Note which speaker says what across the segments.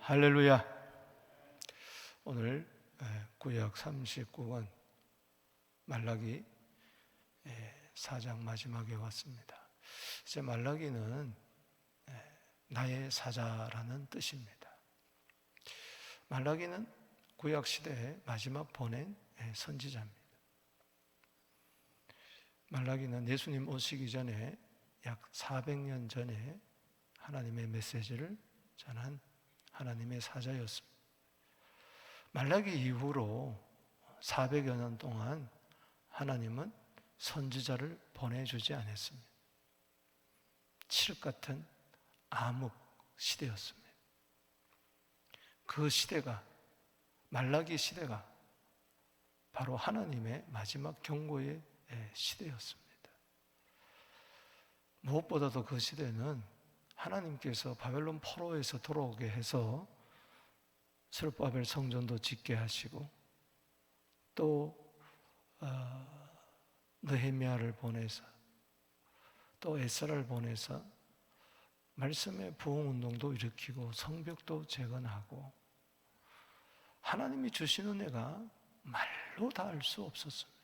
Speaker 1: 할렐루야. 오늘 구약 39권 말라기 4장 마지막에 왔습니다. 이제 말라기는 나의 사자라는 뜻입니다. 말라기는 구약 시대의 마지막 보낸 선지자입니다. 말라기는 예수님 오시기 전에 약 400년 전에 하나님의 메시지를 전한 하나님의 사자였습니다. 말라기 이후로 400여 년 동안 하나님은 선지자를 보내주지 않았습니다. 칠흑 같은 암흑 시대였습니다. 그 시대가, 말라기 시대가 바로 하나님의 마지막 경고의 시대였습니다. 무엇보다도 그 시대는 하나님께서 바벨론 포로에서 돌아오게 해서 스룹바벨 성전도 짓게 하시고 또 느헤미야를 보내서 또 에스라를 보내서 말씀의 부흥운동도 일으키고 성벽도 재건하고 하나님이 주신 은혜가 말로 다 알 수 없었습니다.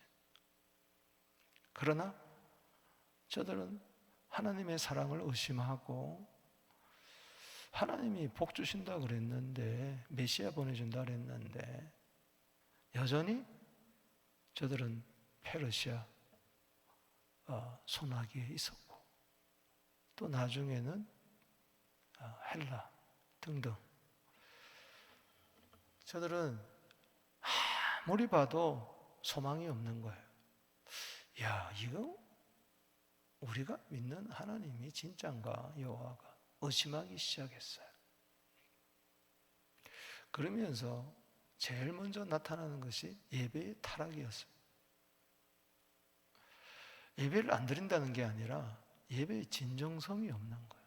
Speaker 1: 그러나 저들은 하나님의 사랑을 의심하고 하나님이 복 주신다 그랬는데 메시아 보내준다 그랬는데 여전히 저들은 페르시아 손아귀에 있었고 또 나중에는 헬라 등등 저들은 아무리 봐도 소망이 없는 거예요. 야, 이거 우리가 믿는 하나님이 진짠가 여호와가 의심하기 시작했어요. 그러면서 제일 먼저 나타나는 것이 예배의 타락이었어요. 예배를 안 드린다는 게 아니라 예배의 진정성이 없는 거예요.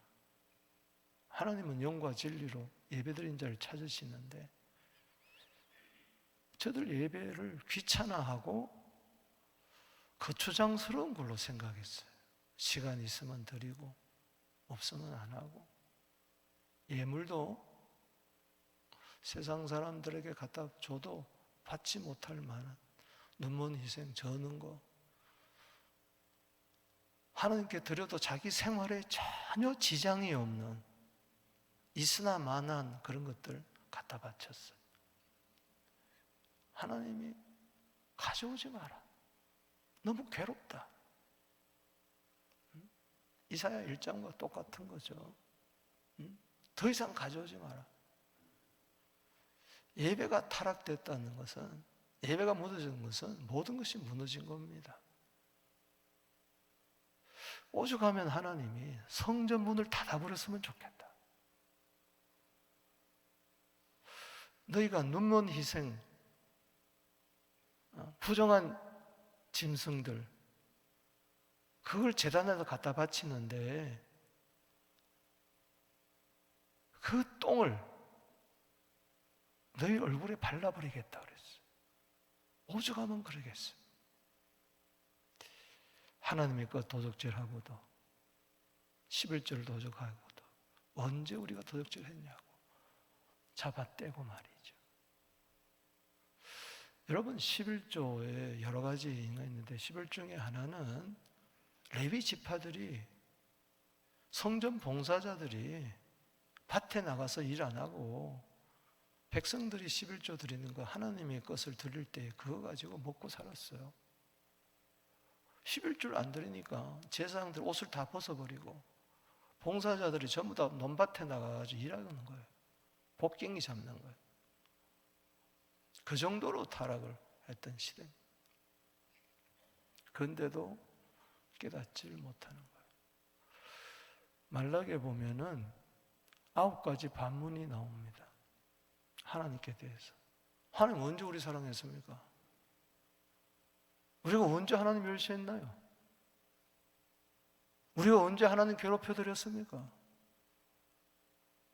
Speaker 1: 하나님은 영과 진리로 예배드린 자를 찾으시는데 저들 예배를 귀찮아하고 거추장스러운 걸로 생각했어요. 시간 있으면 드리고 없으면 안 하고 예물도 세상 사람들에게 갖다 줘도 받지 못할 만한 눈먼 희생 저는 거 하나님께 드려도 자기 생활에 전혀 지장이 없는 있으나 마나한 그런 것들 갖다 바쳤어요. 하나님이 가져오지 마라. 너무 괴롭다. 이사야 1장과 똑같은 거죠. 더 이상 가져오지 마라. 예배가 타락됐다는 것은, 예배가 무너진 것은 모든 것이 무너진 겁니다. 오죽하면 하나님이 성전 문을 닫아버렸으면 좋겠다. 너희가 눈먼 희생, 부정한 짐승들 그걸 제단에다 갖다 바치는데 그 똥을 너희 얼굴에 발라버리겠다 그랬어요. 오죽하면 그러겠어요. 하나님의 것 도적질하고도 11조를 도적하고도 언제 우리가 도적질했냐고 잡아떼고 말이죠. 여러분 11조에 여러 가지가 있는데 11조 중에 하나는 레위 지파들이 성전 봉사자들이 밭에 나가서 일 안 하고 백성들이 11조 드리는 거 하나님의 것을 드릴 때 그거 가지고 먹고 살았어요. 11조를 안 드리니까 제사장들 옷을 다 벗어버리고 봉사자들이 전부 다 논밭에 나가가지고 일하는 거예요. 복갱이 잡는 거예요. 그 정도로 타락을 했던 시대. 그런데도 깨닫지를 못하는 거예요. 말라기에 보면은 9가지 반문이 나옵니다. 하나님께 대해서. 하나님 언제 우리 사랑했습니까? 우리가 언제 하나님 멸시했나요? 우리가 언제 하나님 괴롭혀드렸습니까?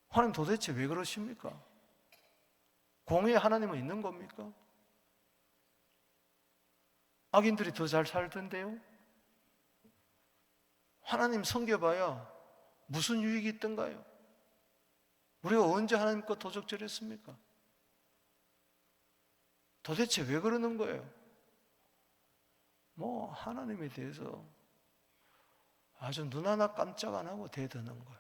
Speaker 1: 하나님 도대체 왜 그러십니까? 공의의 하나님은 있는 겁니까? 악인들이 더 잘 살던데요? 하나님 섬겨봐야 무슨 유익이 있던가요? 우리가 언제 하나님과 도적질했습니까? 도대체 왜 그러는 거예요? 뭐 하나님에 대해서 아주 눈 하나 깜짝 안 하고 대드는 거예요.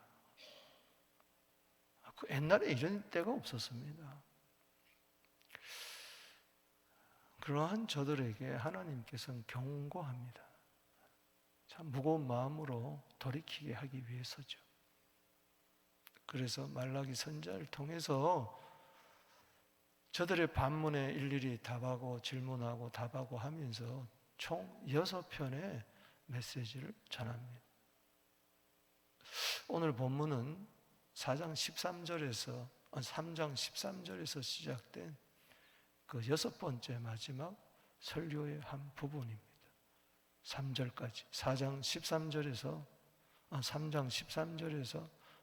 Speaker 1: 그 옛날에 이런 때가 없었습니다. 그러한 저들에게 하나님께서는 경고합니다. 참 무거운 마음으로 돌이키게 하기 위해서죠. 그래서 말라기 선지자를 통해서 저들의 반문에 일일이 답하고 질문하고 답하고 하면서 총 6편의 메시지를 전합니다. 오늘 본문은 3장 13절에서 시작된 그 6번째 마지막 설교의 한 부분입니다. 3절까지 3장 13절에서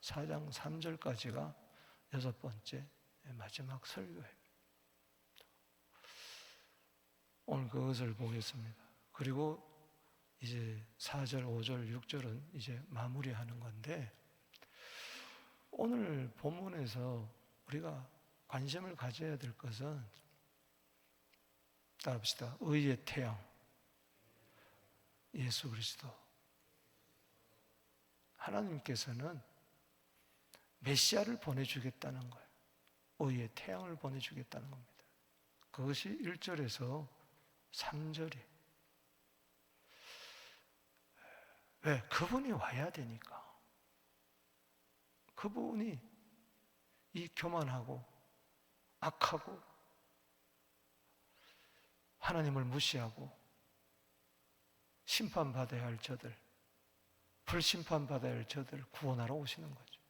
Speaker 1: 4장 3절까지가 6번째 마지막 설교예요. 오늘 그것을 보겠습니다. 그리고 이제 4절, 5절, 6절은 이제 마무리하는 건데, 오늘 본문에서 우리가 관심을 가져야 될 것은, 따라합시다. 의의 태양, 예수 그리스도. 하나님께서는 메시아를 보내주겠다는 거예요. 의의 태양을 보내주겠다는 겁니다. 그것이 1절에서 3절이. 왜? 그분이 와야 되니까. 그분이 이 교만하고 악하고 하나님을 무시하고 심판받아야 할 저들, 불심판받아야 할 저들을 구원하러 오시는 거죠.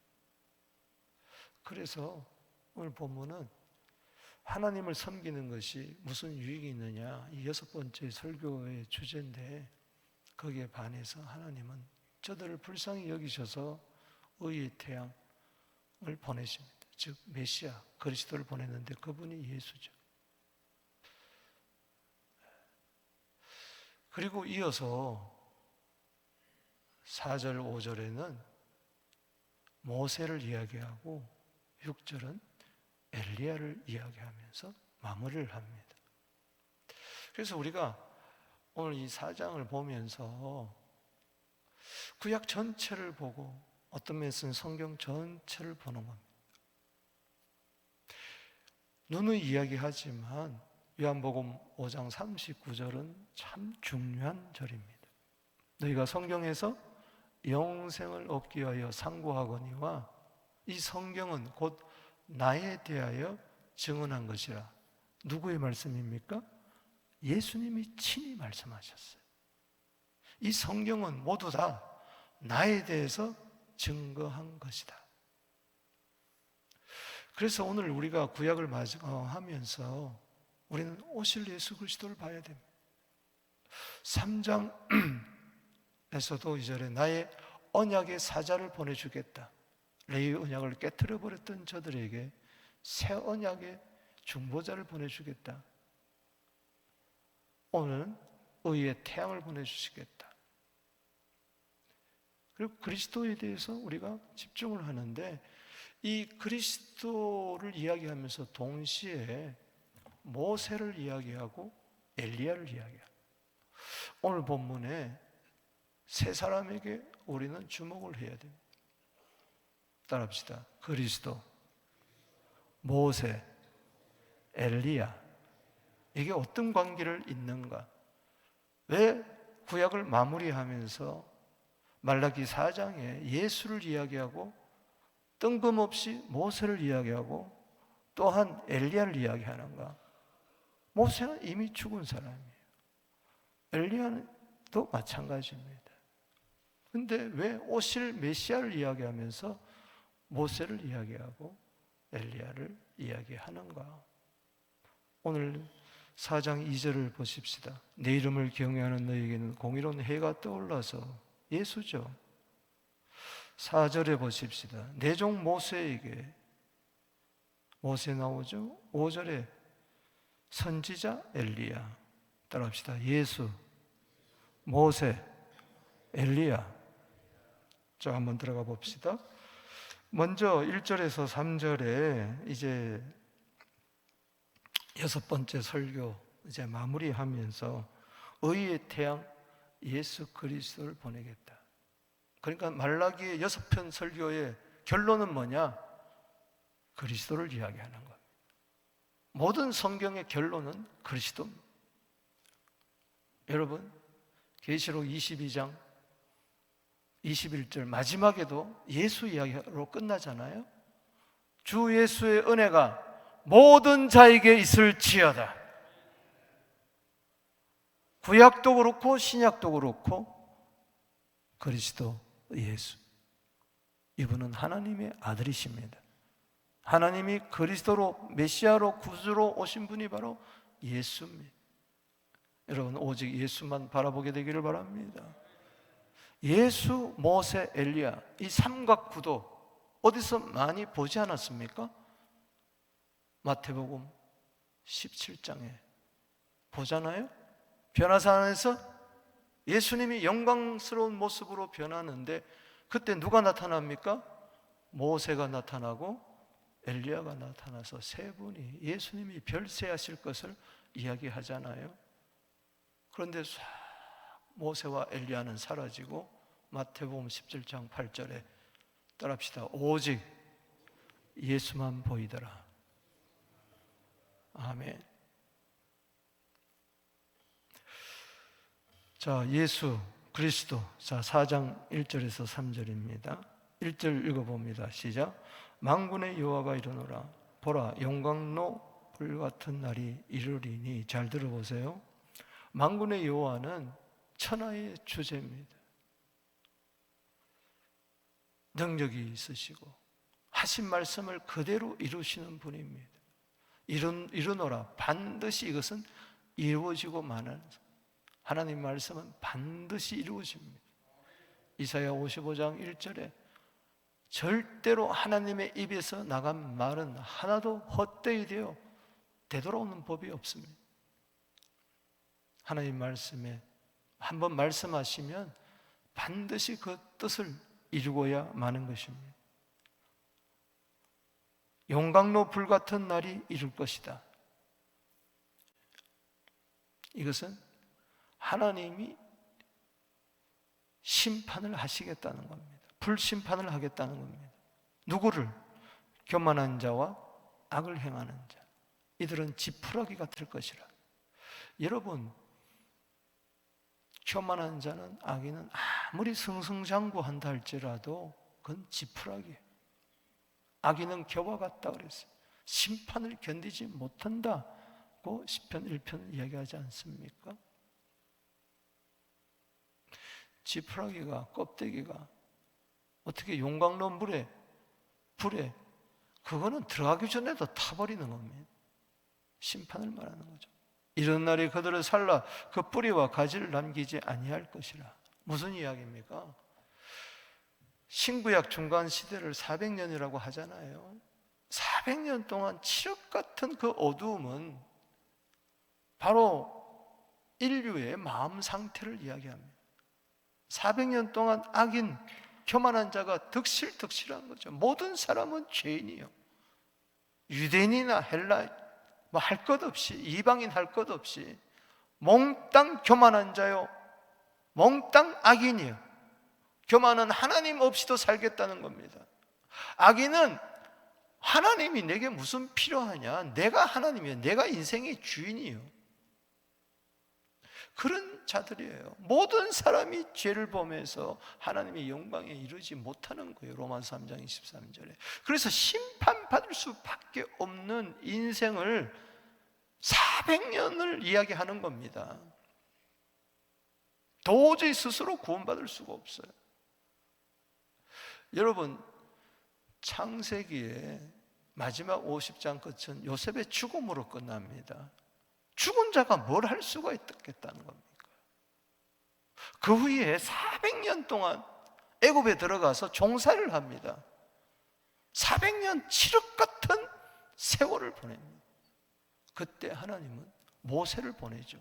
Speaker 1: 그래서 오늘 본문은 하나님을 섬기는 것이 무슨 유익이 있느냐, 이 6번째 설교의 주제인데, 거기에 반해서 하나님은 저들을 불쌍히 여기셔서 의의 태양을 보내십니다. 즉 메시아 그리스도를 보냈는데 그분이 예수죠. 그리고 이어서 4절 5절에는 모세를 이야기하고 6절은 엘리야를 이야기하면서 마무리를 합니다. 그래서 우리가 오늘 이 4장을 보면서 구약 전체를 보고 어떤 면에서는 성경 전체를 보는 겁니다. 누누이 이야기하지만 요한복음 5장 39절은 참 중요한 절입니다. 너희가 성경에서 영생을 얻기 위하여 상고하거니와 이 성경은 곧 나에 대하여 증언한 것이라. 누구의 말씀입니까? 예수님이 친히 말씀하셨어요. 이 성경은 모두 다 나에 대해서 증거한 것이다. 그래서 오늘 우리가 구약을 하면서 우리는 오실 예수 그리스도를 봐야 됩니다. 3장에서도 2절에 나의 언약의 사자를 보내주겠다. 레위 언약을 깨트려 버렸던 저들에게 새 언약의 중보자를 보내주겠다. 오늘은 의의 태양을 보내주시겠다. 그리고 그리스도에 대해서 우리가 집중을 하는데, 이 그리스도를 이야기하면서 동시에 모세를 이야기하고 엘리야를 이야기합니다. 오늘 본문에 세 사람에게 우리는 주목을 해야 됩니다. 따라합시다. 그리스도, 모세, 엘리야. 이게 어떤 관계를 잇는가? 왜 구약을 마무리하면서 말라기 4장에 예수를 이야기하고 뜬금없이 모세를 이야기하고 또한 엘리야를 이야기하는가? 모세는 이미 죽은 사람이에요. 엘리야는 또 마찬가지입니다. 그런데 왜 오실 메시아를 이야기하면서 모세를 이야기하고 엘리야를 이야기하는가? 오늘 4장 2절을 보십시다. 내 이름을 경외하는 너에게는 공의로운 해가 떠올라서, 예수죠. 4절에 보십시다. 내 종 모세에게, 모세 나오죠. 5절에 선지자 엘리야. 따라합시다. 예수, 모세, 엘리야. 자, 한번 들어가 봅시다. 먼저 1절에서 3절에 이제 6번째 설교 이제 마무리하면서 의의 태양 예수 그리스도를 보내겠다. 그러니까 말라기의 6편 설교의 결론은 뭐냐? 그리스도를 이야기하는 겁니다. 모든 성경의 결론은 그리스도입니다. 여러분, 계시록 22장 21절 마지막에도 예수 이야기로 끝나잖아요. 주 예수의 은혜가 모든 자에게 있을지어다. 구약도 그렇고 신약도 그렇고 그리스도 예수, 이분은 하나님의 아들이십니다. 하나님이 그리스도로 메시아로 구주로 오신 분이 바로 예수입니다. 여러분, 오직 예수만 바라보게 되기를 바랍니다. 예수, 모세, 엘리야, 이 삼각구도 어디서 많이 보지 않았습니까? 마태복음 17장에 보잖아요. 변화산에서 예수님이 영광스러운 모습으로 변하는데 그때 누가 나타납니까? 모세가 나타나고 엘리야가 나타나서 세 분이 예수님이 별세하실 것을 이야기하잖아요. 그런데 싹 모세와 엘리야는 사라지고 마태복음 17장 8절에 따라합시다. 오직 예수만 보이더라. 아멘. 자, 예수 그리스도. 자, 4장 1절에서 3절입니다. 1절 읽어봅니다. 시작. 만군의 여호와가 이르노라. 보라, 영광로 불같은 날이 이르리니. 잘 들어보세요. 만군의 여호와는 천하의 주제입니다. 능력이 있으시고 하신 말씀을 그대로 이루시는 분입니다. 이르노라. 반드시 이것은 이루어지고 마는, 하나님 말씀은 반드시 이루어집니다. 이사야 55장 1절에 절대로 하나님의 입에서 나간 말은 하나도 헛되이 되어 되돌아오는 법이 없습니다. 하나님 말씀에 한번 말씀하시면 반드시 그 뜻을 이루어야 마는 것입니다. 용광로 불같은 날이 이룰 것이다. 이것은 하나님이 심판을 하시겠다는 겁니다. 불심판을 하겠다는 겁니다. 누구를? 교만한 자와 악을 행하는 자. 이들은 지푸라기가 될 것이라. 여러분, 교만한 자는, 악인은 아무리 승승장구한다 할지라도 그건 지푸라기예요. 악인은 겨와 같다 그랬어요. 심판을 견디지 못한다고 시편 1편을 이야기하지 않습니까? 지푸라기가, 껍데기가 어떻게 용광로 불에 그거는 들어가기 전에도 타버리는 겁니다. 심판을 말하는 거죠. 이런 날이 그들을 살라 그 뿌리와 가지를 남기지 아니할 것이라. 무슨 이야기입니까? 신구약 중간 시대를 400년이라고 하잖아요. 400년 동안 칠흑 같은 그 어두움은 바로 인류의 마음 상태를 이야기합니다. 400년 동안 악인, 교만한 자가 득실득실한 거죠. 모든 사람은 죄인이요. 유대인이나 헬라인, 뭐 할 것 없이, 이방인 할 것 없이 몽땅 교만한 자요, 몽땅 악인이요. 교만은 하나님 없이도 살겠다는 겁니다. 악인은 하나님이 내게 무슨 필요하냐, 내가 하나님이에요, 내가 인생의 주인이에요. 그런 자들이에요. 모든 사람이 죄를 범해서 하나님의 영광에 이르지 못하는 거예요. 로마서 3장 23절에. 그래서 심판받을 수밖에 없는 인생을 400년을 이야기하는 겁니다. 도저히 스스로 구원받을 수가 없어요. 여러분, 창세기의 마지막 50장 끝은 요셉의 죽음으로 끝납니다. 죽은 자가 뭘 할 수가 있겠다는 겁니까? 그 후에 400년 동안 애굽에 들어가서 종살이를 합니다. 400년 칠흑 같은 세월을 보냅니다. 그때 하나님은 모세를 보내죠.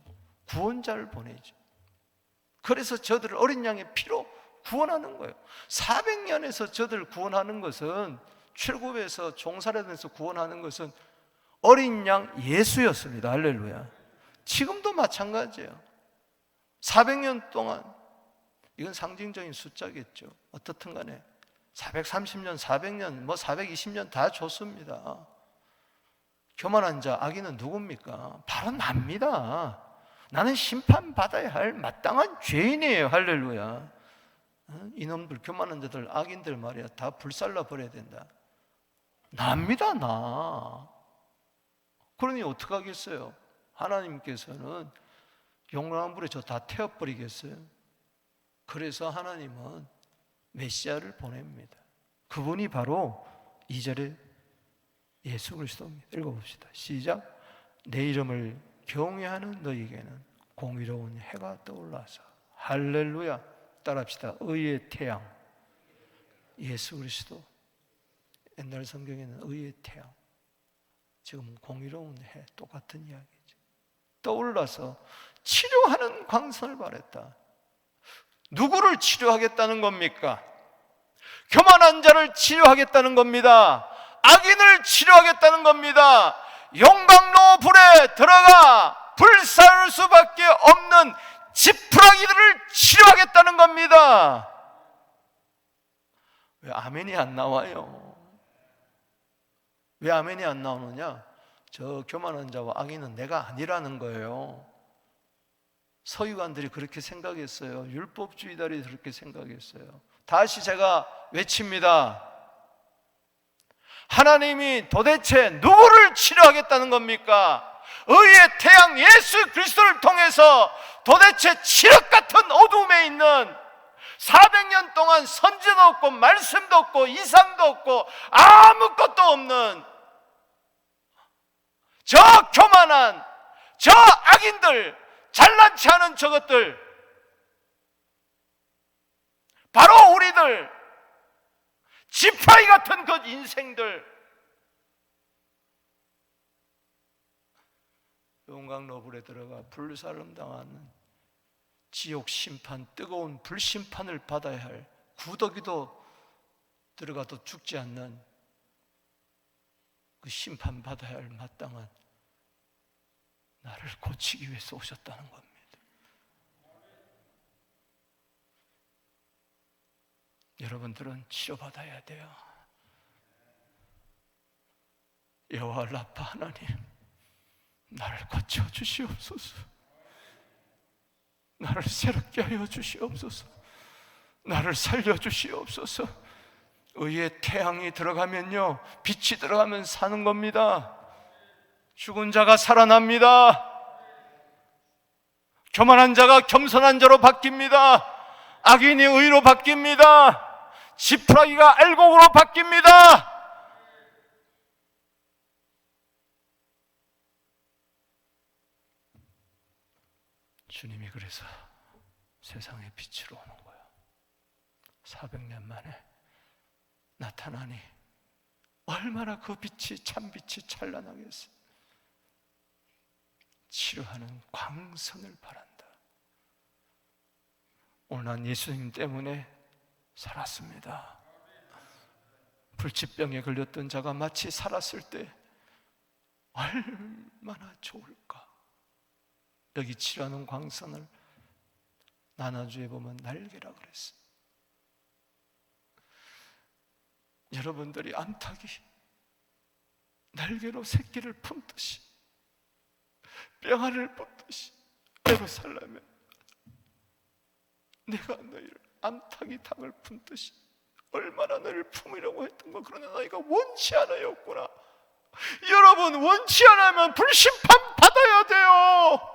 Speaker 1: 구원자를 보내죠. 그래서 저들을 어린 양의 피로 구원하는 거예요. 400년에서 저들 구원하는 것은, 출애굽에서 종살이에서 구원하는 것은 어린 양 예수였습니다. 할렐루야. 지금도 마찬가지예요. 400년 동안, 이건 상징적인 숫자겠죠. 어떻든 간에 430년, 400년, 420년 다 좋습니다. 교만한 자, 악인은 누굽니까? 바로 납니다. 나는 심판받아야 할 마땅한 죄인이에요. 할렐루야. 이놈들, 교만한 자들, 악인들 말이야, 다 불살라 버려야 된다. 납니다, 나. 그러니 어떡하겠어요? 하나님께서는 용광 불에 저 다 태워버리겠어요? 그래서 하나님은 메시아를 보냅니다. 그분이 바로 2절에 예수 그리스도입니다. 읽어봅시다. 시작. 내 이름을 경외하는 너에게는 공의로운 해가 떠올라서, 할렐루야. 따라합시다. 의의 태양, 예수 그리스도. 옛날 성경에는 의의 태양, 지금 공의로운 해, 똑같은 이야기죠. 떠올라서 치료하는 광선을 발했다. 누구를 치료하겠다는 겁니까? 교만한 자를 치료하겠다는 겁니다. 악인을 치료하겠다는 겁니다. 용광로 불에 들어가 불살 수밖에 없는 지푸라기들을 치료하겠다는 겁니다. 왜 아멘이 안 나와요? 왜 아멘이 안 나오느냐? 저 교만한 자와 악인은 내가 아니라는 거예요. 서기관들이 그렇게 생각했어요. 율법주의자들이 그렇게 생각했어요. 다시 제가 외칩니다. 하나님이 도대체 누구를 치료하겠다는 겁니까? 의의 태양 예수 그리스도를 통해서 도대체 칠흑 같은 어둠에 있는 400년 동안 선지도 없고 말씀도 없고 이상도 없고 아무것도 없는 저 교만한 저 악인들, 잘난치 않은 저것들, 바로 우리들, 지푸라기 같은 그 인생들, 용광로 불에 들어가 불살름 당하는 지옥 심판, 뜨거운 불심판을 받아야 할, 구더기도 들어가도 죽지 않는 그 심판 받아야 할 마땅한 나를 고치기 위해서 오셨다는 겁니다. 여러분들은 치료받아야 돼요. 여호와 라파 하나님, 나를 고쳐주시옵소서. 나를 새롭게 하여 주시옵소서. 나를 살려주시옵소서. 의의 태양이 들어가면요, 빛이 들어가면 사는 겁니다. 죽은 자가 살아납니다. 교만한 자가 겸손한 자로 바뀝니다. 악인이 의로 바뀝니다. 지푸라기가 알곡으로 바뀝니다. 주님이 그래서 세상의 빛으로 오는 거예요. 400년 만에 나타나니 얼마나 그 빛이, 참빛이 찬란하겠어요. 치료하는 광선을 바란다. 오늘 난 예수님 때문에 살았습니다. 불치병에 걸렸던 자가 마치 살았을 때 얼마나 좋을까. 여기 치료하는 광선을 나나주에 보면 날개라 그랬어요. 여러분들이 암탉이 날개로 새끼를 품듯이, 뼈알을 뽑듯이 예루살렘에 내가 너희를, 암탉이 닭을 품듯이 얼마나 너희를 품으려고 했던 거, 그러나 너희가 원치 않아였구나. 여러분, 원치 않으면 불심판 받아야 돼요.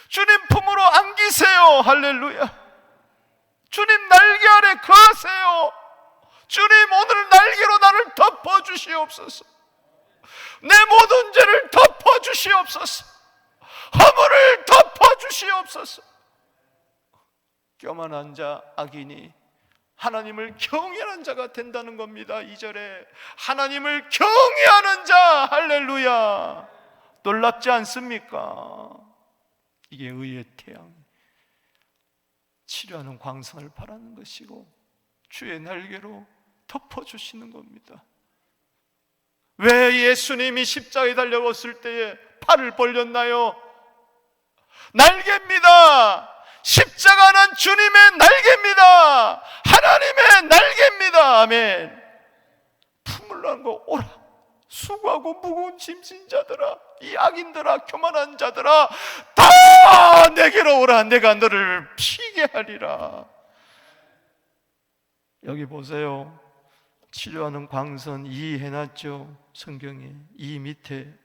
Speaker 1: 주님 품으로 안기세요. 할렐루야. 주님 날개 아래 거하세요. 주님, 오늘 날개로 나를 덮어주시옵소서. 내 모든 죄를 덮어주시옵소서. 허물을 덮어주시옵소서. 교만한 자, 악인이 하나님을 경외하는 자가 된다는 겁니다. 2절에 하나님을 경외하는 자, 할렐루야. 놀랍지 않습니까? 이게 의의 태양, 치료하는 광선을 바라는 것이고 주의 날개로 덮어주시는 겁니다. 왜 예수님이 십자가에 달려갔을 때에 팔을 벌렸나요? 날개입니다. 십자가는 주님의 날개입니다. 하나님의 날개입니다. 아멘. 품을 안고 오라. 수고하고 무거운 짐진 자들아, 이 악인들아, 교만한 자들아, 다 내게로 오라. 내가 너를 피게 하리라. 여기 보세요. 치료하는 광선 2 해놨죠. 성경에 이 밑에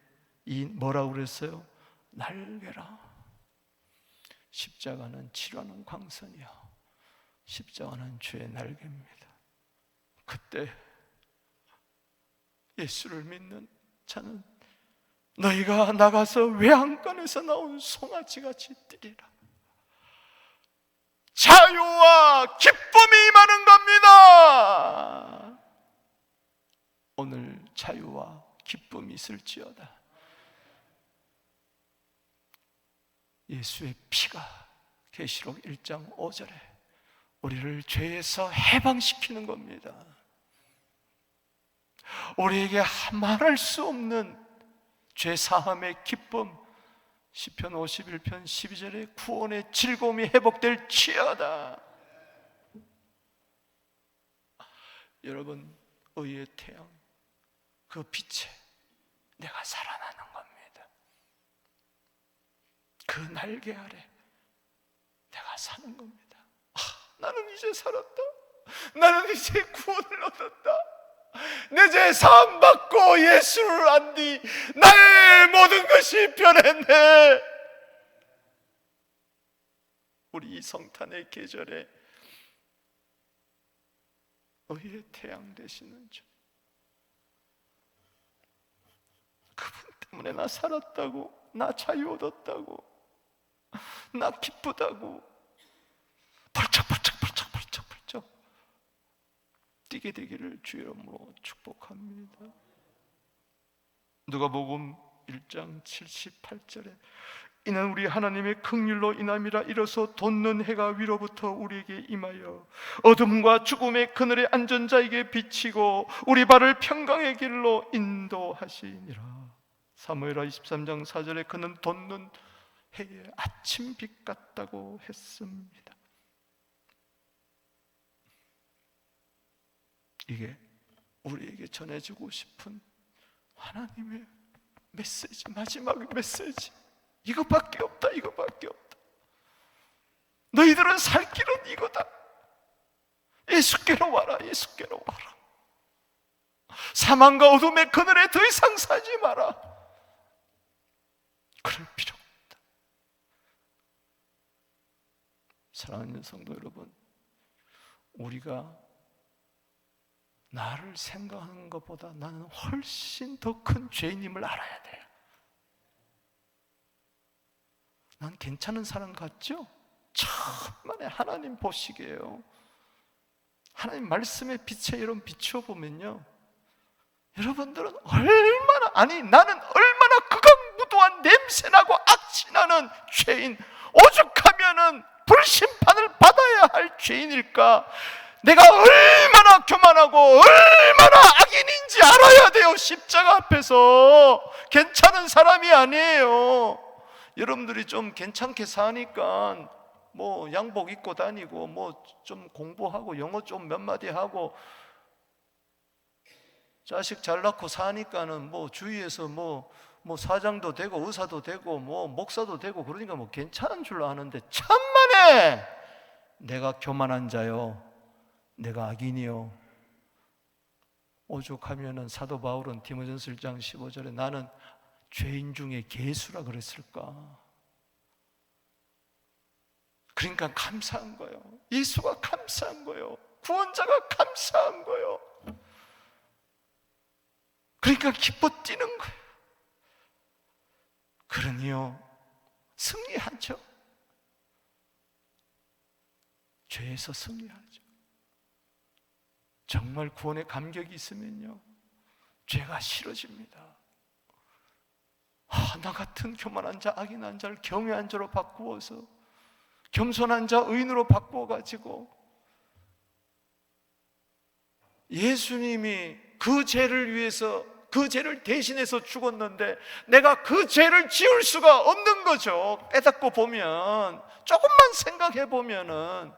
Speaker 1: 이 뭐라고 그랬어요? 날개라. 십자가는 치료하는 광선이요, 십자가는 주의 날개입니다. 그때 예수를 믿는 자는 너희가 나가서 외양간에서 나온 송아지같이 뛰리라. 자유와 기쁨이 임하는 겁니다. 오늘 자유와 기쁨이 있을지어다. 예수의 피가 계시록 1장 5절에 우리를 죄에서 해방시키는 겁니다. 우리에게 말할 수 없는 죄 사함의 기쁨, 시편 51편 12절에 구원의 즐거움이 회복될지어다. 여러분, 의의 태양, 그 빛에 내가 살아나는 겁니다. 그 날개 아래 내가 사는 겁니다. 나는 이제 살았다. 나는 이제 구원을 얻었다. 내 죄 사함 받고 예수를 안 뒤 나의 모든 것이 변했네. 우리 이 성탄의 계절에 의의 태양 되시는 주, 그분 때문에 나 살았다고, 나 자유 얻었다고, 나 기쁘다고 벌쩍벌쩍 뛰게 되기를 주의 이름으로 축복합니다. 누가복음 1장 78절에 이는 우리 하나님의 긍휼로 인함이라. 이로써 돋는 해가 위로부터 우리에게 임하여 어둠과 죽음의 그늘에 앉은 자에게 비치고 우리 발을 평강의 길로 인도하시니라. 사무엘하 23장 4절에 그는 돋는 해의 아침빛 같다고 했습니다. 이게 우리에게 전해주고 싶은 하나님의 메시지, 마지막 메시지. 이것밖에 없다. 이것밖에 없다. 너희들은 살 길은 이거다. 예수께로 와라. 예수께로 와라. 사망과 어둠의 그늘에 더 이상 살지 마라. 그럴 필요 없다. 사랑하는 성도 여러분, 우리가 나를 생각하는 것보다 나는 훨씬 더 큰 죄인임을 알아야 돼요. 난 괜찮은 사람 같죠? 천만에 하나님 보시기에요. 하나님 말씀의 빛에 여러분 비춰보면요, 여러분들은 얼마나, 아니 나는 얼마나 극악무도한 냄새나고 악취나는 죄인, 오죽하면은 불심판을 받아야 할 죄인일까. 내가 얼마나 교만하고 얼마나 악인인지 알아야 돼요. 십자가 앞에서 괜찮은 사람이 아니에요. 여러분들이 좀 괜찮게 사니까 뭐 양복 입고 다니고 뭐 좀 공부하고 영어 좀 몇 마디 하고 자식 잘 낳고 사니까는 뭐 주위에서 뭐 사장도 되고 의사도 되고 뭐 목사도 되고 그러니까 뭐 괜찮은 줄로 아는데, 천만에 내가 교만한 자요, 내가 악인이요, 오죽하면은 사도 바울은 디모데전서 1장 15절에 나는 죄인 중에 괴수라 그랬을까. 그러니까 감사한 거예요. 예수가 감사한 거예요. 구원자가 감사한 거예요. 그러니까 기뻐 뛰는 거예요. 그러니요, 승리하죠. 죄에서 승리하죠. 정말 구원의 감격이 있으면요, 죄가 싫어집니다. 나 같은 교만한 자, 악인한 자를 경외한 자로 바꾸어서 겸손한 자 의인으로 바꿔가지고 예수님이 그 죄를 위해서, 그 죄를 대신해서 죽었는데 내가 그 죄를 지을 수가 없는 거죠. 깨닫고 보면, 조금만 생각해 보면은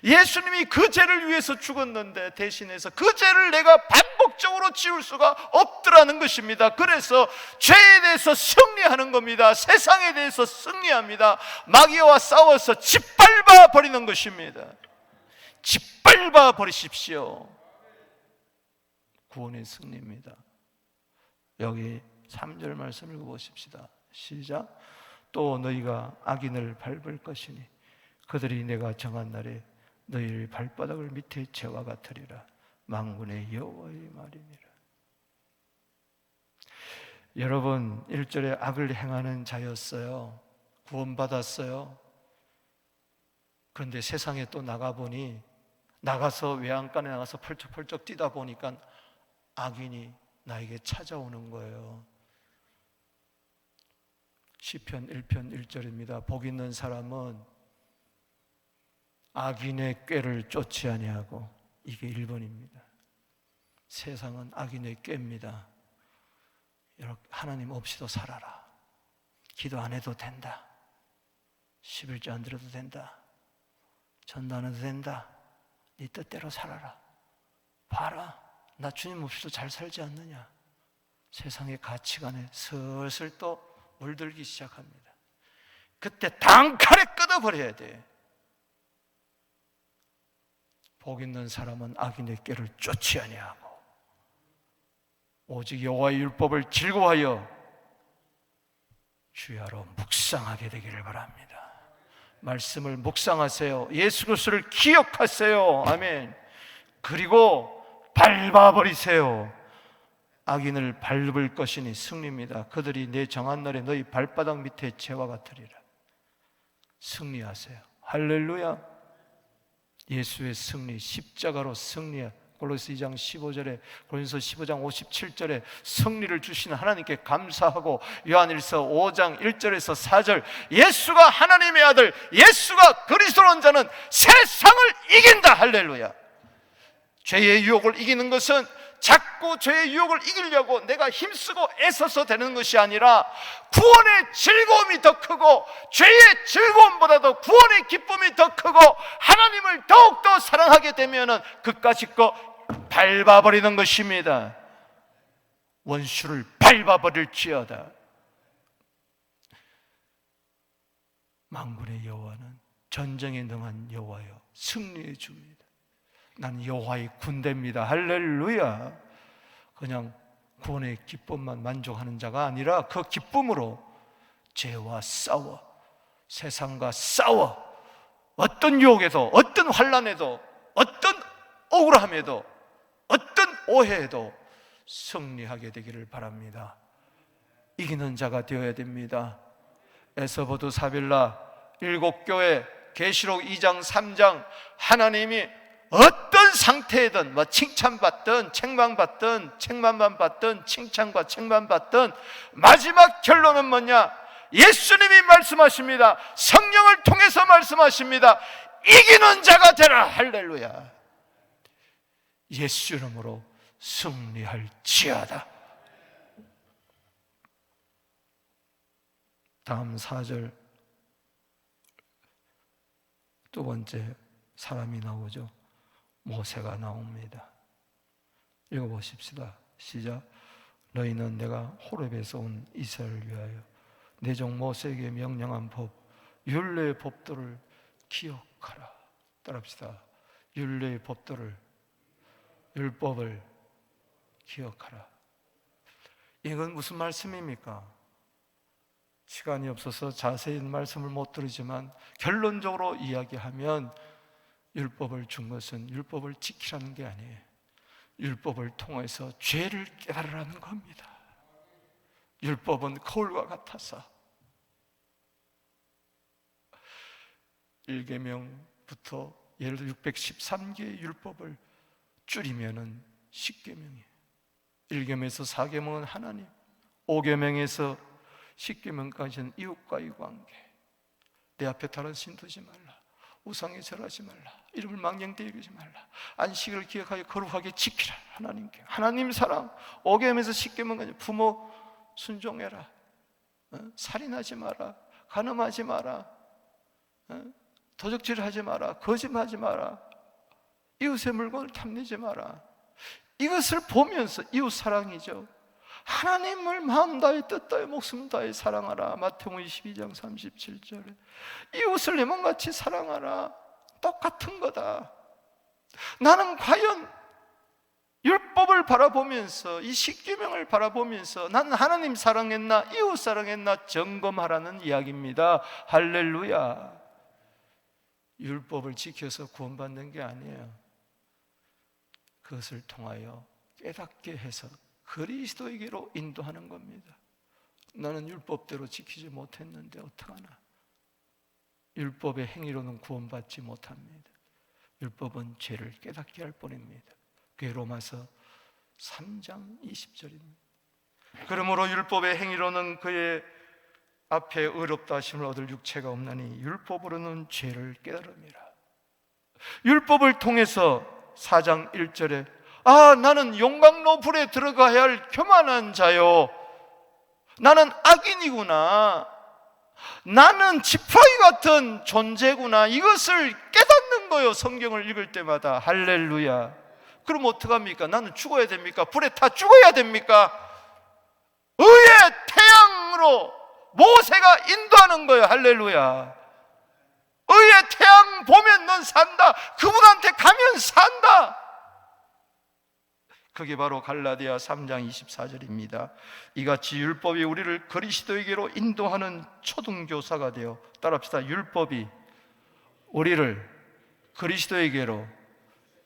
Speaker 1: 예수님이 그 죄를 위해서 죽었는데 대신해서 그 죄를 내가 반복적으로 지울 수가 없더라는 것입니다. 그래서 죄에 대해서 승리하는 겁니다. 세상에 대해서 승리합니다. 마귀와 싸워서 짓밟아 버리는 것입니다. 짓밟아 버리십시오. 구원의 승리입니다. 여기 3절 말씀 읽어보십시다. 시작. 또 너희가 악인을 밟을 것이니 그들이 내가 정한 날에 너희를 발바닥을 밑에 재와 같으리라. 만군의 여호와의 말이니라. 여러분, 1절에 악을 행하는 자였어요. 구원받았어요. 그런데 세상에 또 나가보니, 나가서 외양간에 나가서 펄쩍펄쩍 뛰다 보니까 악인이 나에게 찾아오는 거예요. 시편 1편 1절입니다. 복 있는 사람은 악인의 꾀를 쫓지 아니하고, 이게 1번입니다. 세상은 악인의 꾀입니다. 하나님 없이도 살아라. 기도 안 해도 된다. 11조 안 드려도 된다. 전도 안 해도 된다. 네 뜻대로 살아라. 봐라, 나 주님 없이도 잘 살지 않느냐. 세상의 가치관에 슬슬 또 물들기 시작합니다. 그때 단칼에 끊어버려야 돼. 복 있는 사람은 악인의 꾀를 쫓지 아니하고 오직 여호와의 율법을 즐거워하여 주야로 묵상하게 되기를 바랍니다. 말씀을 묵상하세요. 예수 그리스도를 기억하세요. 아멘. 그리고 밟아버리세요. 악인을 밟을 것이니 승리입니다. 그들이 내 정한 날에 너희 발바닥 밑에 재와 같으리라. 승리하세요. 할렐루야. 예수의 승리, 십자가로 승리. 골로새 2장 15절에, 고린도서 15장 57절에 승리를 주시는 하나님께 감사하고, 요한일서 5장 1절에서 4절, 예수가 하나님의 아들, 예수가 그리스도인 자는 세상을 이긴다. 할렐루야. 죄의 유혹을 이기는 것은 자꾸 죄의 유혹을 이기려고 내가 힘쓰고 애써서 되는 것이 아니라 구원의 즐거움이 더 크고, 죄의 즐거움보다도 구원의 기쁨이 더 크고, 하나님을 더욱더 사랑하게 되면 그까짓 거 밟아버리는 것입니다. 원수를 밟아버릴지어다. 만군의 여호와는 전쟁에 능한 여호와여 승리의 주입니다. 난 여호와의 군대입니다. 할렐루야. 그냥 구원의 기쁨만 만족하는 자가 아니라 그 기쁨으로 죄와 싸워, 세상과 싸워, 어떤 유혹에도, 어떤 환난에도, 어떤 억울함에도, 어떤 오해에도 승리하게 되기를 바랍니다. 이기는 자가 되어야 됩니다. 에서보드 사빌라 7교회, 계시록 2장 3장, 하나님이 어떤 상태이든 칭찬받든 책망받든 책망만 받든 칭찬과 책망받든 마지막 결론은 뭐냐? 예수님이 말씀하십니다. 성령을 통해서 말씀하십니다. 이기는 자가 되라. 할렐루야. 예수 이름으로 승리할지어다. 다음 4절, 두 번째 사람이 나오죠. 모세가 나옵니다. 읽어보십시다. 시작. 너희는 내가 호렙에서 온 이스라엘을 위하여 내 종 모세에게 명령한 법, 율례의 법도를 기억하라. 따라합시다. 율례의 법도를, 율법을 기억하라. 이건 무슨 말씀입니까? 시간이 없어서 자세히 말씀을 못 드리지만 결론적으로 이야기하면 율법을 준 것은 율법을 지키라는 게 아니에요. 율법을 통해서 죄를 깨달으라는 겁니다. 율법은 거울과 같아서 1계명부터 예를 들어 613개의 율법을 줄이면은 10계명이에요. 1계명에서 4계명은 하나님, 5계명에서 10계명까지는 이웃과의 관계, 내 앞에 다른 신 두지 말라. 우상에 절하지 말라. 이름을 망령되이 여기지 말라. 안식일을 기억하여 거룩하게 지키라. 하나님께 하나님 사랑 5계명에서 10계명 부모 순종해라. 살인하지 마라. 간음하지 마라. 도적질하지 마라. 거짓말하지 마라. 이웃의 물건을 탐내지 마라. 이것을 보면서 이웃 사랑이죠. 하나님을 마음 다해 뜻 다해 목숨 다해 사랑하라. 마태복음 22장 37절에 이웃을 내 몸같이 사랑하라. 똑같은 거다. 나는 과연 율법을 바라보면서 이 십계명을 바라보면서 난 하나님 사랑했나 이웃 사랑했나 점검하라는 이야기입니다. 할렐루야. 율법을 지켜서 구원받는 게 아니에요. 그것을 통하여 깨닫게 해서 그리스도에게로 인도하는 겁니다. 나는 율법대로 지키지 못했는데 어떡하나. 율법의 행위로는 구원받지 못합니다. 율법은 죄를 깨닫게 할 뿐입니다. 그게 로마서 3장 20절입니다. 그러므로 율법의 행위로는 그의 앞에 의롭다 하심을 얻을 육체가 없나니 율법으로는 죄를 깨달음이라. 율법을 통해서 4장 1절에 나는 용광로 불에 들어가야 할 교만한 자요, 나는 악인이구나, 나는 지푸라기 같은 존재구나, 이것을 깨닫는 거예요. 성경을 읽을 때마다. 할렐루야. 그럼 어떡합니까? 나는 죽어야 됩니까? 불에 타 죽어야 됩니까? 의의 태양으로 모세가 인도하는 거예요. 할렐루야. 의의 태양 보면 넌 산다. 그분한테 가면 산다. 그게 바로 갈라디아 3장 24절입니다. 이같이 율법이 우리를 그리스도에게로 인도하는 초등교사가 되어, 따라합시다. 율법이 우리를 그리스도에게로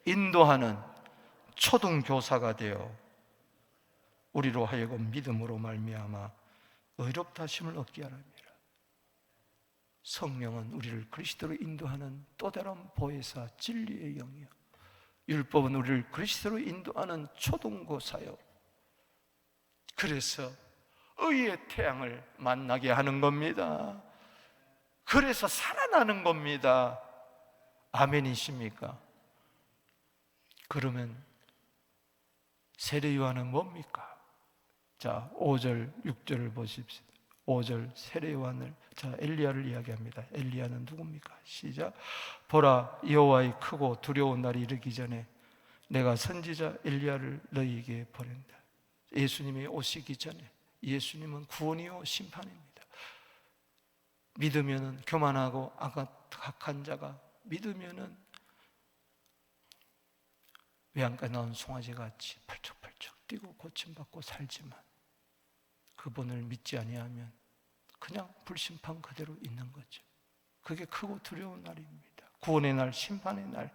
Speaker 1: 인도하는 초등교사가 되어 우리로 하여금 믿음으로 말미암아 의롭다 하심을 얻게 하랍니다. 성령은 우리를 그리스도로 인도하는 또 다른 보혜사 진리의 영이요, 율법은 우리를 그리스도로 인도하는 초등교사요. 그래서 의의 태양을 만나게 하는 겁니다. 그래서 살아나는 겁니다. 아멘이십니까? 그러면 세례 요한은 뭡니까? 자, 5절 6절을 보십시오. 5절 세례 요한을, 자, 엘리야를 이야기합니다. 엘리야는 누굽니까? 시작. 보라, 여호와의 크고 두려운 날이 이르기 전에 내가 선지자 엘리야를 너희에게 보낸다. 예수님이 오시기 전에, 예수님은 구원이요 심판입니다. 믿으면은 교만하고 악한 자가 믿으면은 외양간에 나온 송아지같이 펄쩍펄쩍 뛰고 고침받고 살지만 그분을 믿지 아니하면 그냥 불심판 그대로 있는 거죠. 그게 크고 두려운 날입니다. 구원의 날, 심판의 날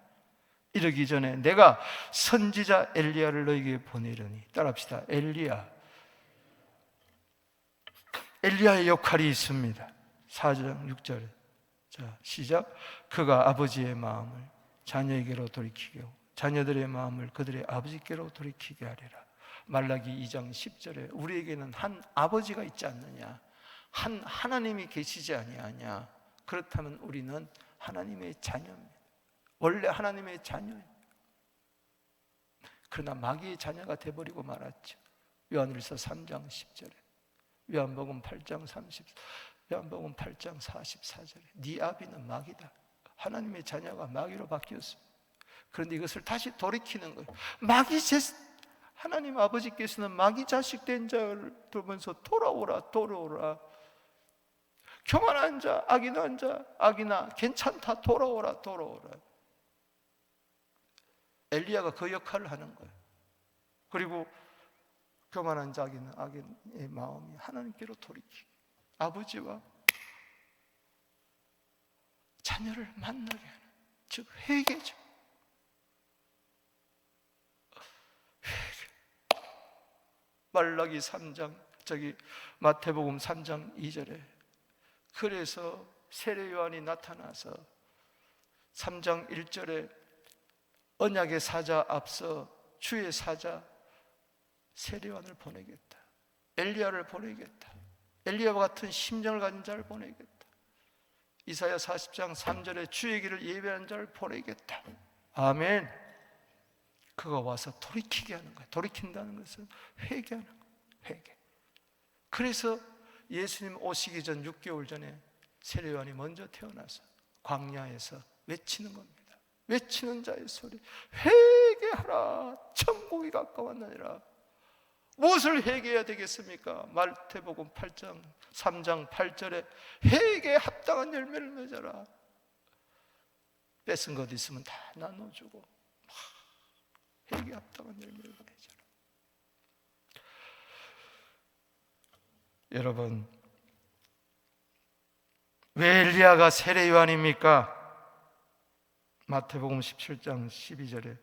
Speaker 1: 이르기 전에 내가 선지자 엘리야를 너에게 보내려니. 따라합시다. 엘리야의 역할이 있습니다. 4장 6절에, 자, 시작. 그가 아버지의 마음을 자녀에게로 돌이키게 하고 자녀들의 마음을 그들의 아버지께로 돌이키게 하리라. 말라기 2장 10절에 우리에게는 한 아버지가 있지 않느냐, 한 하나님이 계시지 아니하냐. 그렇다면 우리는 하나님의 자녀입니다. 원래 하나님의 자녀입니다. 그러나 마귀의 자녀가 되어버리고 말았죠. 요한일서 3장 10절에, 요한복음 8장 30, 요한복음 8장 44절에 네 아비는 마귀다. 하나님의 자녀가 마귀로 바뀌었습니다. 그런데 이것을 다시 돌이키는 거예요. 하나님 아버지께서는 마귀 자식 된 자를 두면서 돌아오라, 돌아오라. 교만한 자, 악인한 자, 악인아 괜찮다, 돌아오라, 돌아오라. 엘리야가 그 역할을 하는 거예요. 그리고 교만한 자, 악인의 마음이 하나님께로 돌이키고 아버지와 자녀를 만나게 하는, 즉 회개죠. 말라기 3장, 마태복음 3장 2절에 그래서 세례 요한이 나타나서 3장 1절에 언약의 사자 앞서 주의 사자 세례 요한을 보내겠다, 엘리야를 보내겠다, 엘리야와 같은 심정을 가진 자를 보내겠다. 이사야 40장 3절에 주의 길을 예배하는 자를 보내겠다. 아멘. 그가 와서 돌이키게 하는 거예요. 돌이킨다는 것은 회개하는 거예요. 회개. 그래서 예수님 오시기 전 6개월 전에 세례요한이 먼저 태어나서 광야에서 외치는 겁니다. 외치는 자의 소리, 회개하라, 천국이 가까웠느니라. 무엇을 회개해야 되겠습니까? 마태복음 8장 3장 8절에 회개에 합당한 열매를 맺어라. 뺏은 것 있으면 다 나눠주고 회개에 합당한 열매를 맺어라. 여러분, 왜 엘리야가 세례 요한입니까? 마태복음 17장 12절에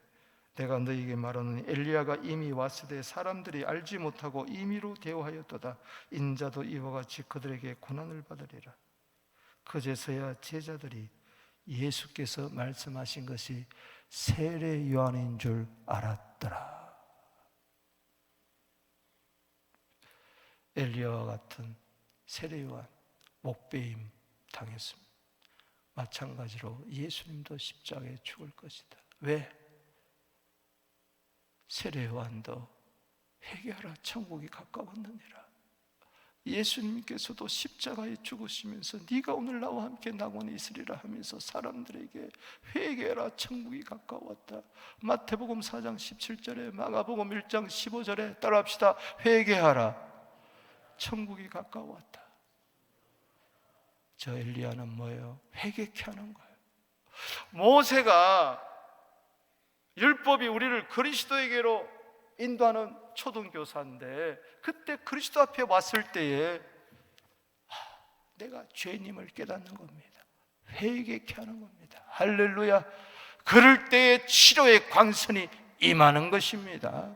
Speaker 1: 내가 너희에게 말하노니 엘리야가 이미 왔으되 사람들이 알지 못하고 임의로 대우하였도다. 인자도 이와 같이 그들에게 고난을 받으리라. 그제서야 제자들이 예수께서 말씀하신 것이 세례 요한인 줄 알았더라. 엘리야와 같은 세례 요한 목배임 당했습니다. 마찬가지로 예수님도 십자가에 죽을 것이다. 왜? 세례 요한도 회개하라, 천국이 가까웠느니라. 예수님께서도 십자가에 죽으시면서 네가 오늘 나와 함께 낙원에 있으리라 하면서 사람들에게 회개하라, 천국이 가까웠다. 마태복음 4장 17절에, 마가복음 1장 15절에 따라합시다. 회개하라, 천국이 가까웠다. 저 엘리야는 뭐예요? 회개케 하는 거예요. 모세가 율법이 우리를 그리스도에게로 인도하는 초등교사인데 그때 그리스도 앞에 왔을 때에 내가 죄님을 깨닫는 겁니다. 회개케 하는 겁니다. 할렐루야. 그럴 때에 치료의 광선이 임하는 것입니다.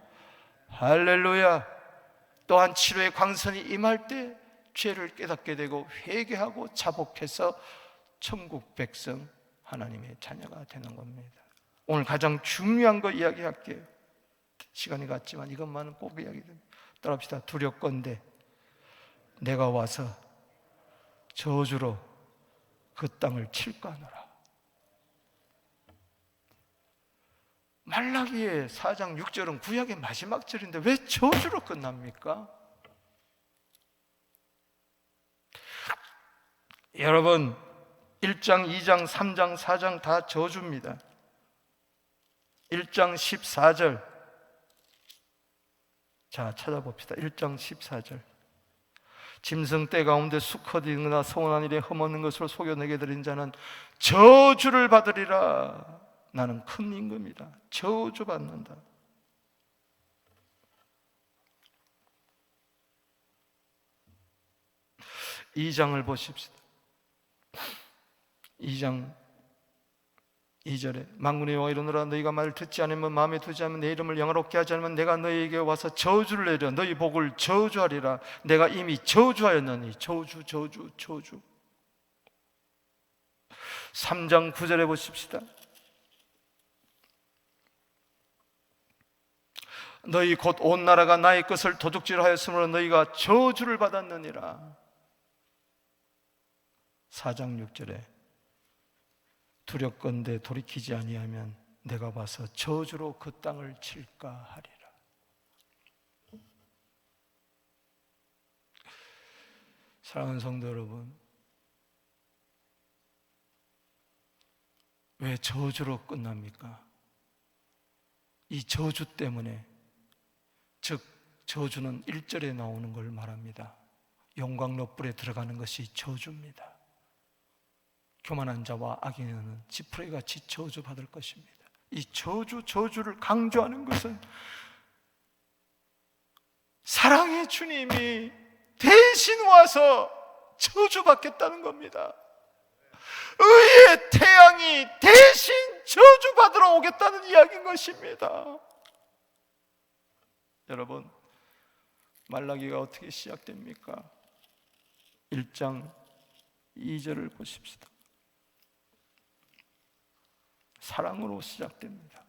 Speaker 1: 할렐루야. 또한 치료의 광선이 임할 때 죄를 깨닫게 되고 회개하고 자복해서 천국 백성 하나님의 자녀가 되는 겁니다. 오늘 가장 중요한 거 이야기할게요. 시간이 갔지만 이것만은 꼭 이야기됩니다. 따라합시다. 두렵건대 내가 와서 저주로 그 땅을 칠까 하노라. 말라기의 4장 6절은 구약의 마지막 절인데 왜 저주로 끝납니까? 여러분, 1장, 2장, 3장, 4장 다 저주입니다. 1장 14절. 자, 찾아봅시다. 1장 14절. 짐승떼 가운데 수컷이 있거나 서운한 일에 흠없는 것을 속여내게 드린 자는 저주를 받으리라. 나는 큰 임금이다. 저주받는다. 2장을 보십시다. 2장 2절에 만군의 여호와 이르노라 너희가 말을 듣지 않으면 마음에 두지 않으면 내 이름을 영화롭게 하지 않으면 내가 너희에게 와서 저주를 내려 너희 복을 저주하리라. 내가 이미 저주하였느니. 저주. 3장 9절에 보십시다. 너희 곧 온 나라가 나의 것을 도둑질하였으므로 너희가 저주를 받았느니라. 4장 6절에 두렵건대 돌이키지 아니하면 내가 와서 저주로 그 땅을 칠까 하리라. 사랑하는 성도 여러분, 왜 저주로 끝납니까? 이 저주 때문에, 즉 저주는 1절에 나오는 걸 말합니다. 용광로불에 들어가는 것이 저주입니다. 교만한 자와 악인은 지푸라기같이 저주받을 것입니다. 이 저주를 강조하는 것은 사랑의 주님이 대신 와서 저주받겠다는 겁니다. 의의 태양이 대신 저주받으러 오겠다는 이야기인 것입니다. 여러분, 말라기가 어떻게 시작됩니까? 1장 2절을 보십시다. 사랑으로 시작됩니다.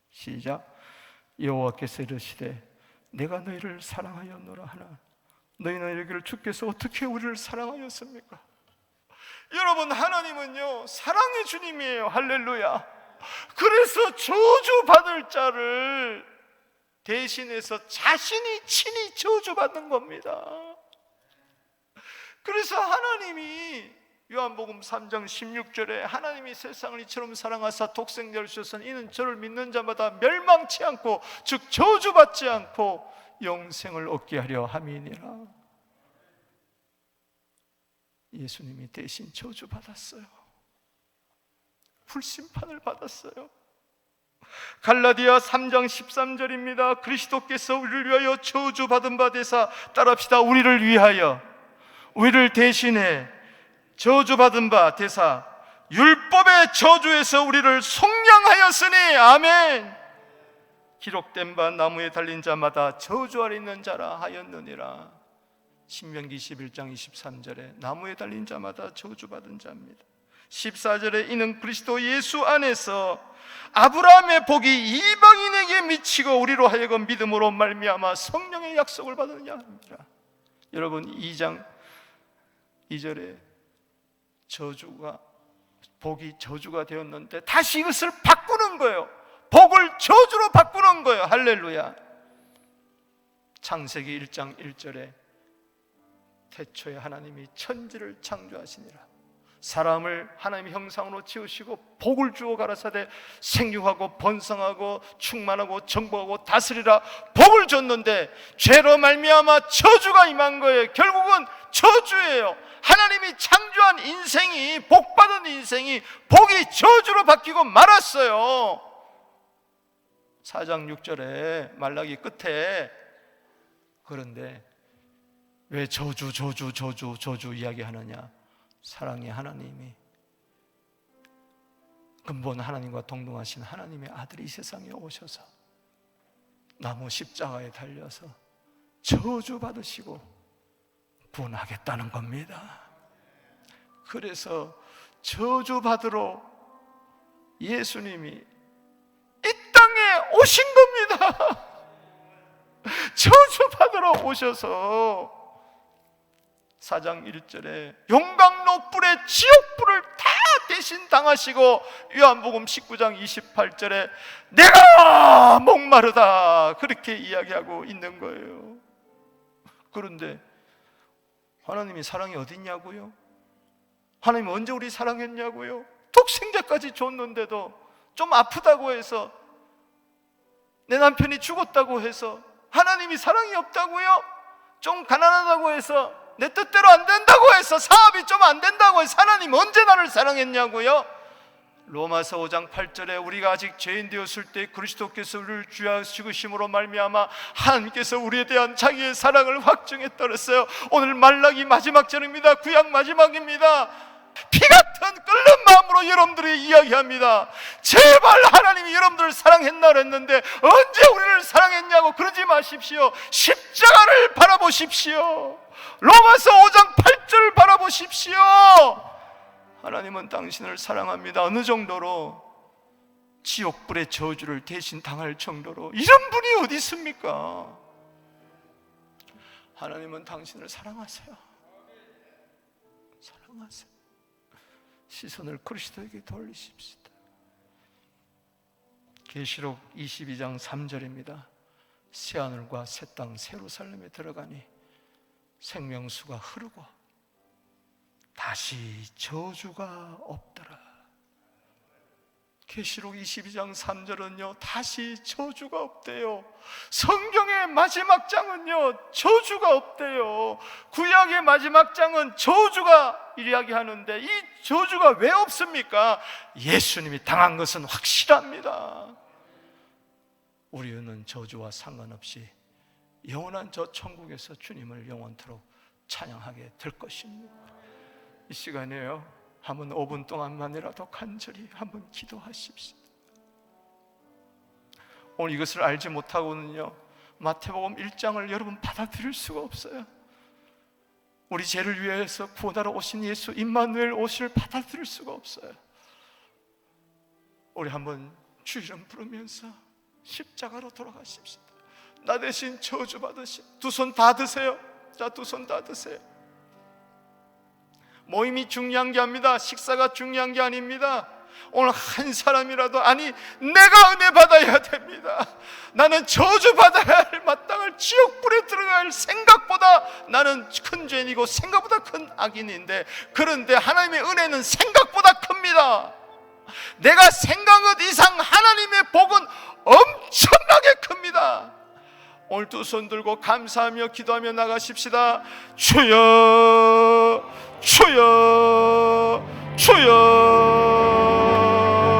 Speaker 1: 시작. 여호와께서 이르시되 내가 너희를 사랑하였노라 하나 너희는 이르기를 주께서 어떻게 우리를 사랑하였습니까? 여러분, 하나님은요 사랑의 주님이에요. 할렐루야. 그래서 저주받을 자를 대신해서 자신이 친히 저주받는 겁니다. 그래서 하나님이 요한복음 3장 16절에 하나님이 세상을 이처럼 사랑하사 독생자를 주셨으니 이는 저를 믿는 자마다 멸망치 않고 즉 저주받지 않고 영생을 얻게 하려 함이니라. 예수님이 대신 저주받았어요. 불심판을 받았어요. 갈라디아 3장 13절입니다. 그리스도께서 우리를 위하여 저주받은 바 되사, 따라합시다. 우리를 위하여, 우리를 대신해 저주받은 바 되사 율법의 저주에서 우리를 속량하였으니, 아멘. 기록된 바 나무에 달린 자마다 저주 아래 있는 자라 하였느니라. 신명기 11장 23절에 나무에 달린 자마다 저주받은 자입니다. 14절에 이는 그리스도 예수 안에서 아브라함의 복이 이방인에게 미치고 우리로 하여금 믿음으로 말미암아 성령의 약속을 받느냐 합니다. 여러분, 2장 2절에 복이 저주가 되었는데 다시 이것을 바꾸는 거예요. 복을 저주로 바꾸는 거예요. 할렐루야. 창세기 1장 1절에 태초에 하나님이 천지를 창조하시니라. 사람을 하나님의 형상으로 지으시고 복을 주어 가라사대 생육하고 번성하고 충만하고 정복하고 다스리라 복을 줬는데 죄로 말미암아 저주가 임한 거예요. 결국은 저주예요. 하나님이 창조한 인생이, 복받은 인생이 복이 저주로 바뀌고 말았어요. 4장 6절에 말라기 끝에, 그런데 왜 저주 이야기하느냐? 사랑의 하나님이, 근본 하나님과 동등하신 하나님의 아들이 이 세상에 오셔서 나무 십자가에 달려서 저주받으시고 구원하겠다는 겁니다. 그래서 저주받으러 예수님이 이 땅에 오신 겁니다. 저주받으러 오셔서 4장 1절에 용광로 불에 지옥불을 다 대신 당하시고, 요한복음 19장 28절에 내가 목마르다 그렇게 이야기하고 있는 거예요. 그런데 하나님이 사랑이 어디 있냐고요? 하나님 언제 우리 사랑했냐고요? 독생자까지 줬는데도, 좀 아프다고 해서, 내 남편이 죽었다고 해서 하나님이 사랑이 없다고요? 좀 가난하다고 해서, 내 뜻대로 안 된다고 해서, 사업이 좀 안 된다고 해서 하나님 언제 나를 사랑했냐고요? 로마서 5장 8절에 우리가 아직 죄인 되었을 때 그리스도께서 우리를 주여 죽으심으로 말미암아 하나님께서 우리에 대한 자기의 사랑을 확증했다 그랬어요. 오늘 말라기 마지막 절입니다. 구약 마지막입니다. 피같은 끓는 마음으로 여러분들이 이야기합니다. 제발 하나님이 여러분들을 사랑했나 그랬는데 언제 우리를 사랑했냐고 그러지 마십시오. 십자가를 바라보십시오. 로마서 5장 8절을 바라보십시오. 하나님은 당신을 사랑합니다. 어느 정도로? 지옥불의 저주를 대신 당할 정도로. 이런 분이 어디 있습니까? 하나님은 당신을 사랑하세요. 사랑하세요. 시선을 그리스도에게 돌리십시다. 계시록 22장 3절입니다. 새하늘과 새 땅 새 예루살렘에 들어가니 생명수가 흐르고 다시 저주가 없더라. 계시록 22장 3절은요 다시 저주가 없대요. 성경의 마지막 장은요 저주가 없대요. 구약의 마지막 장은 저주가 이야기하는데 이 저주가 왜 없습니까? 예수님이 당한 것은 확실합니다. 우리는 저주와 상관없이 영원한 저 천국에서 주님을 영원토록 찬양하게 될 것입니다. 이 시간에요 한번 5분 동안만이라도 간절히 한번 기도하십시오. 오늘 이것을 알지 못하고는요 마태복음 1장을 여러분 받아들일 수가 없어요. 우리 죄를 위해서 구원하러 오신 예수 임마누엘 오실 받아들일 수가 없어요. 우리 한번 주 이름 부르면서 십자가로 돌아가십시다. 나 대신 저주받으신, 두 손 다 드세요. 자, 두 손 다 드세요. 모임이 중요한 게 아닙니다. 식사가 중요한 게 아닙니다. 오늘 한 사람이라도, 아니 내가 은혜 받아야 됩니다. 나는 저주 받아야 할 마땅할 지옥불에 들어갈 생각보다 나는 큰 죄인이고 생각보다 큰 악인인데, 그런데 하나님의 은혜는 생각보다 큽니다. 내가 생각한 것 이상 하나님의 복은 엄청나게 큽니다. 오늘 두 손 들고 감사하며 기도하며 나가십시다. 주여 주여 주여